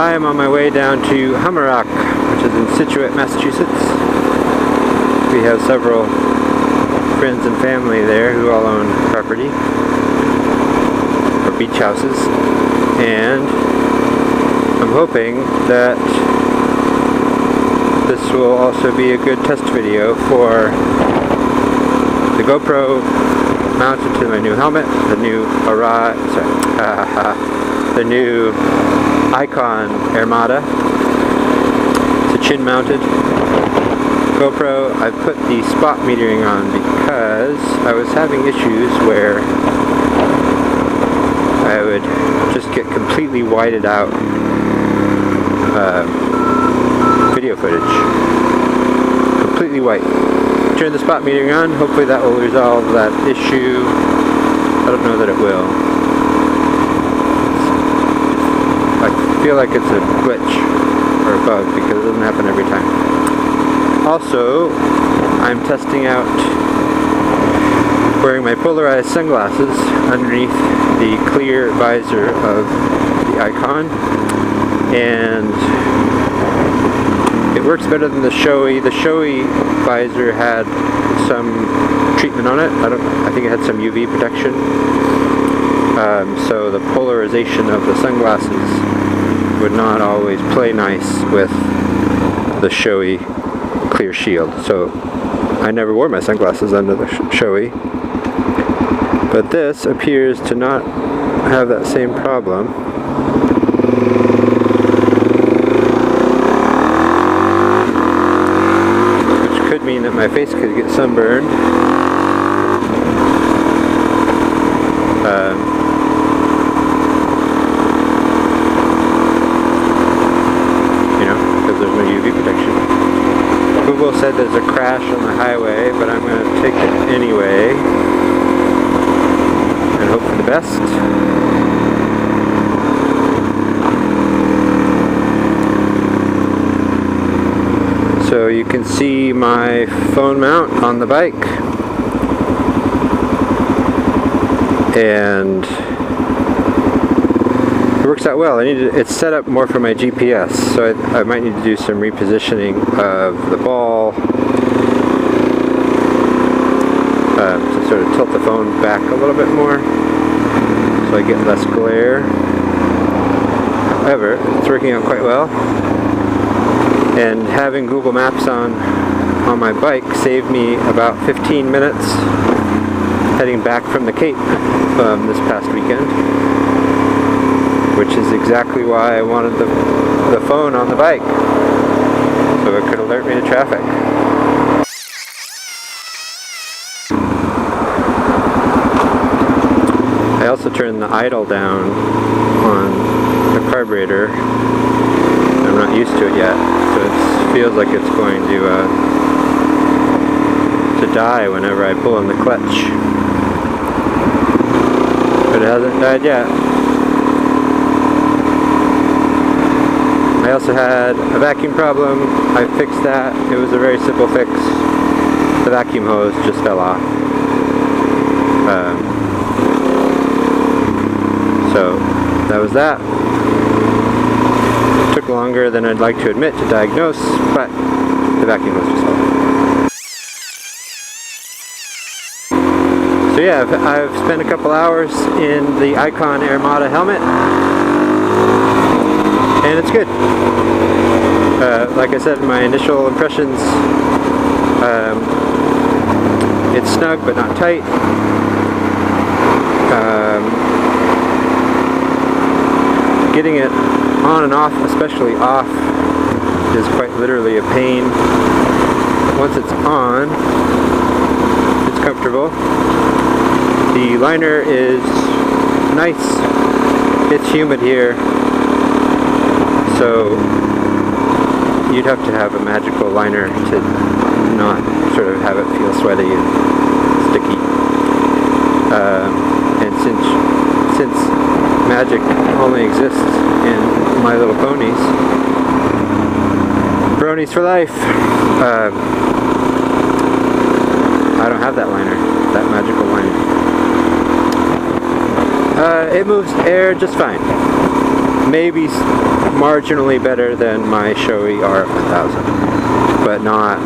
I am on my way down to Humarock, which is in Scituate, Massachusetts. We have several friends and family there who all own property, or beach houses, and I'm hoping that this will also be a good test video for the GoPro mounted to my new helmet, the new the new Icon Airmada. It's a chin mounted GoPro. I put the spot metering on because I was having issues where I would just get completely whited out video footage. Completely white. Turn the spot metering on, hopefully that will resolve that issue. I don't know that it will. I feel like it's a glitch or a bug because it doesn't happen every time. Also, I'm testing out wearing my polarized sunglasses underneath the clear visor of the Icon, and it works better than the showy. The showy visor had some treatment on it. I think it had some UV protection. So the polarization of the sunglasses would not always play nice with the showy clear shield. So I never wore my sunglasses under the showy. But this appears to not have that same problem. Which could mean that my face could get sunburned. Because there's no UV protection. Google said there's a crash on the highway, but I'm going to take it anyway and hope for the best. So you can see my phone mount on the bike, and it works out well. It's set up more for my GPS, so I might need to do some repositioning of the ball to sort of tilt the phone back a little bit more so I get less glare. However, it's working out quite well, and having Google Maps on my bike saved me about 15 minutes heading back from the Cape this past weekend, which is exactly why I wanted the phone on the bike, so it could alert me to traffic. I also turned the idle down on the carburetor. I'm not used to it yet, so it feels like it's going to die whenever I pull on the clutch. But it hasn't died yet. I also had a vacuum problem. I fixed that. It was a very simple fix. The vacuum hose just fell off. So that was that. It took longer than I'd like to admit to diagnose, but the vacuum hose just fell off. So yeah, I've spent a couple hours in the Icon Airmada helmet, and it's good. Like I said in my initial impressions, it's snug but not tight. Getting it on and off, especially off, is quite literally a pain. Once it's on, it's comfortable. The liner is nice. It's humid here, so you'd have to have a magical liner to not sort of have it feel sweaty and sticky. And since magic only exists in My Little Ponies, bronies for life, I don't have that liner, that magical liner. It moves air just fine. Maybe marginally better than my Shoei RF1000, but not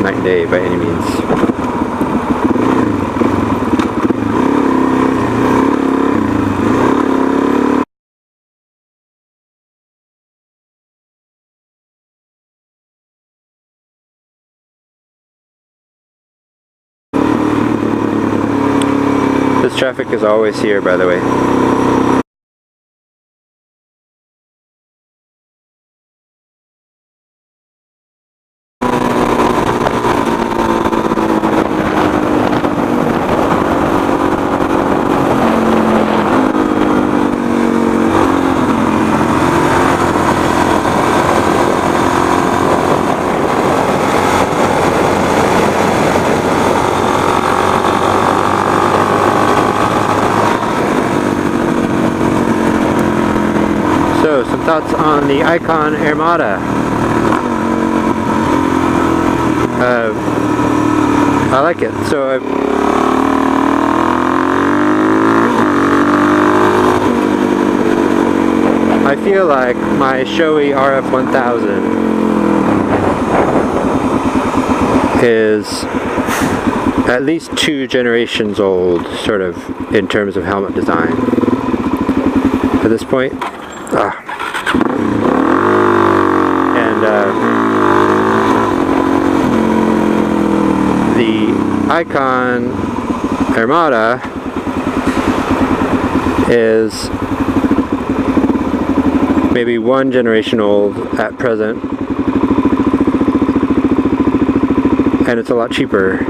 night and day by any means. This traffic is always here, by the way. So, some thoughts on the Icon Airmada. I like it. So I feel like my Shoei RF1000 is at least 2 generations old, sort of, in terms of helmet design. At this point. And the Icon Airmada is maybe 1 generation old at present, and it's a lot cheaper.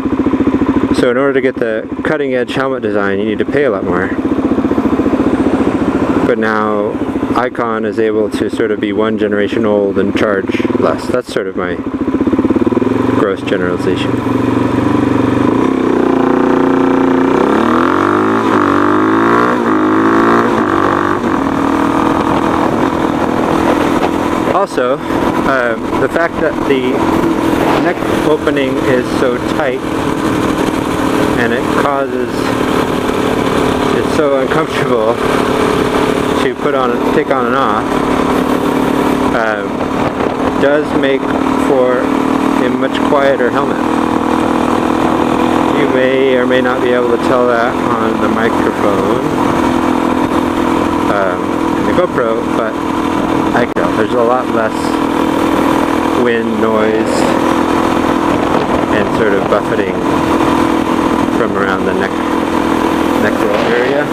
So in order to get the cutting edge helmet design, you need to pay a lot more. But now Icon is able to sort of be 1 generation old and charge less. That's sort of my gross generalization. Also, the fact that the neck opening is so tight and it's so uncomfortable to take on and off, does make for a much quieter helmet. You may or may not be able to tell that on the microphone in the GoPro, but I can tell there's a lot less wind, noise, and sort of buffeting from around the neck roll area.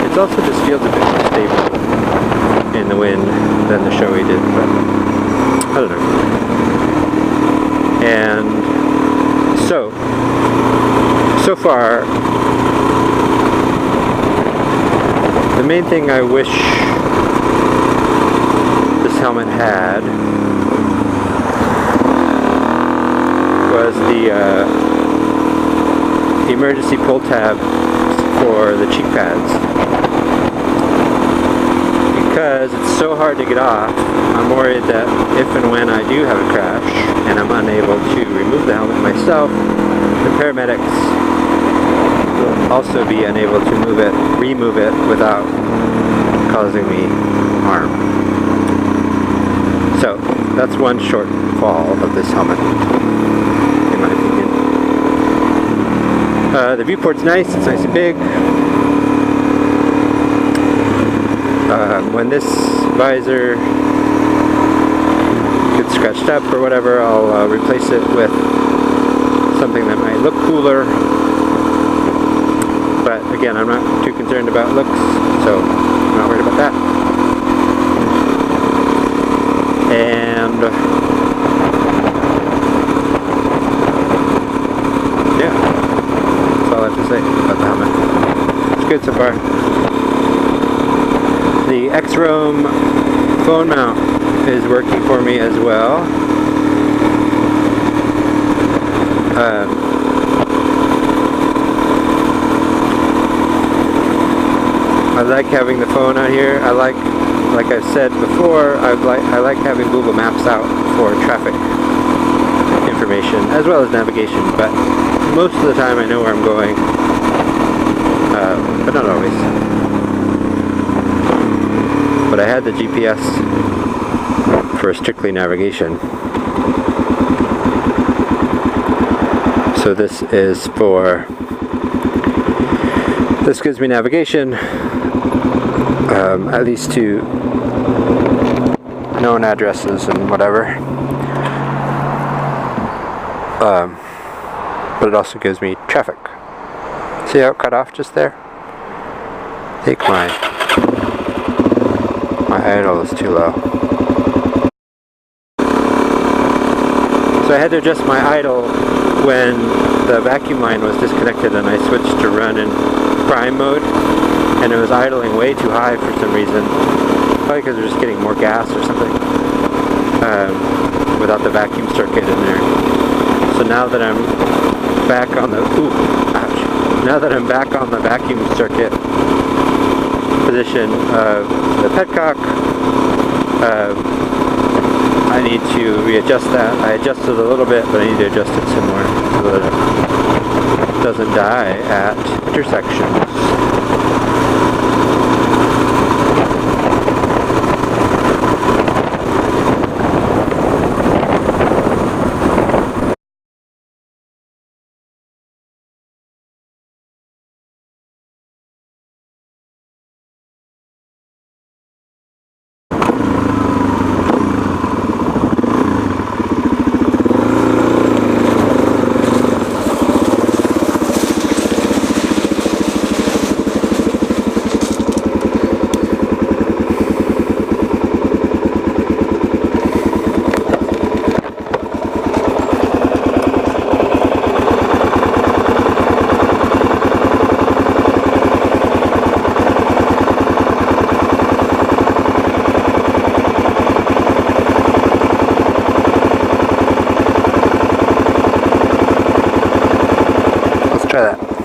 It also just feels a bit more stable in the wind than the Shoei did, but I don't know. And so far, the main thing I wish this helmet had was the emergency pull tab for the cheek pads. Because it's so hard to get off, I'm worried that if and when I do have a crash and I'm unable to remove the helmet myself, the paramedics will also be unable to remove it without causing me harm. So that's one shortfall of this helmet, in my opinion. The viewport's nice, it's nice and big. When this visor gets scratched up or whatever, I'll replace it with something that might look cooler. But again, I'm not too concerned about looks, so I'm not worried about that. And yeah, that's all I have to say about the helmet. It's good so far. The Xroam phone mount is working for me as well. I like having the phone out here. I like I've said before, I like having Google Maps out for traffic information as well as navigation. But most of the time, I know where I'm going. but not always. But I had the GPS for strictly navigation. So this is for, this gives me navigation, at least to known addresses and whatever. But it also gives me traffic. See how it cut off just there? I think my idle is too low. So I had to adjust my idle when the vacuum line was disconnected and I switched to run in prime mode, and it was idling way too high for some reason. Probably because we're just getting more gas or something, without the vacuum circuit in there. So now that I'm back on the, now that I'm back on the vacuum circuit position of the petcock, I need to readjust that. I adjusted a little bit, but I need to adjust it some more so that it doesn't die at intersections. Try that.